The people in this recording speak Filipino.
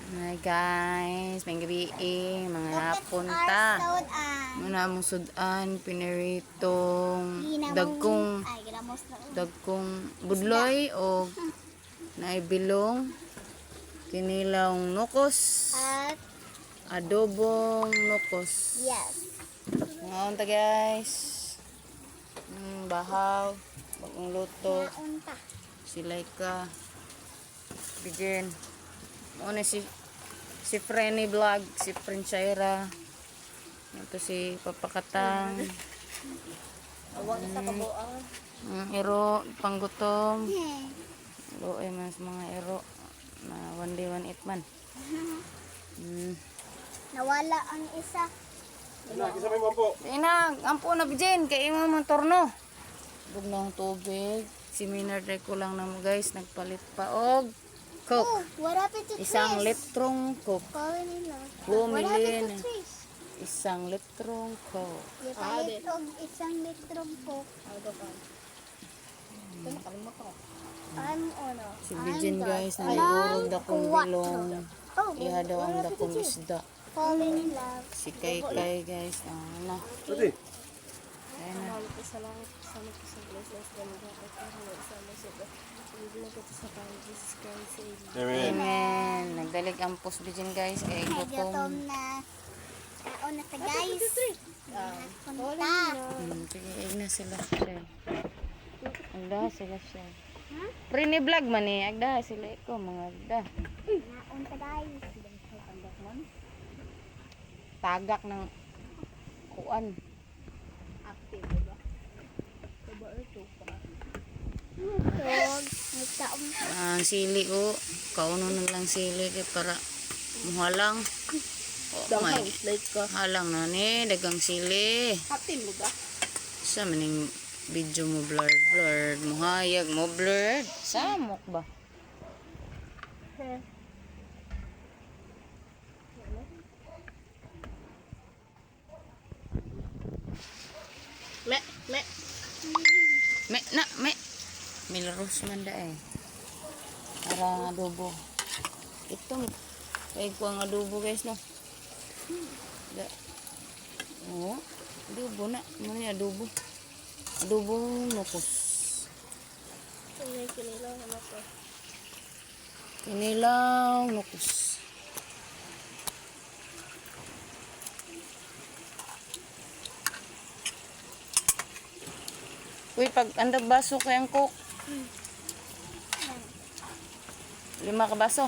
Hi guys, may gabi mga punta. Muna mong sudan, piniritong dagkong budloy o naibilong, kinilawng nukos, At adobong nukos. yes. Ngayon ta guys, bahaw, bagong luto, Naunta. silay ka, begin. Muna si Frenny Vlog, si Princhaira, ito si Papakatang, ero, panggutom, loe mas mga ero, na 1 day 1 eat man. Nawala ang isa. Inang, ampo na bijin, kaya mo mga torno. Bug ng tubig, seminar try ko lang na mo guys, nagpalit pa og Coke. Oh, what happened to Isang trees? litrong Coke. Calling nila. Bumili What happened na. to trees? Isang litrong Coke. Palit og isang litrong Coke. I'm ono. Si Bijin guys, naligurog dakong bilong. Iha daw ang dakong isda. Falling in love. Si Kay guys, na. Ayan na. Amen. Nagdalig ang post Bijin guys, kay Gutom gutom. na. Nauna ta guys. Punta. Tigig na sila siya. Agda sila siya. Prini vlog man eh, agda sila ko mga agda. Naunta guys. Tagak ng kuan. Nagtaong. Ang sili ko, kauno na lang sili kay para muhalang. Oh my, halang na ni dagang sili. Sa maning video mo blurred, muhayag mo blurred. Samok ba? Me. Milaros man da eh. Para adobo. Ito, kaya ko ang adobo guys no. Da. Oh, adobo na. Ano yung adobo? Adobo nukos. Kinilaw nukos. Uy, pag anda baso kayang coke. 5 ka baso.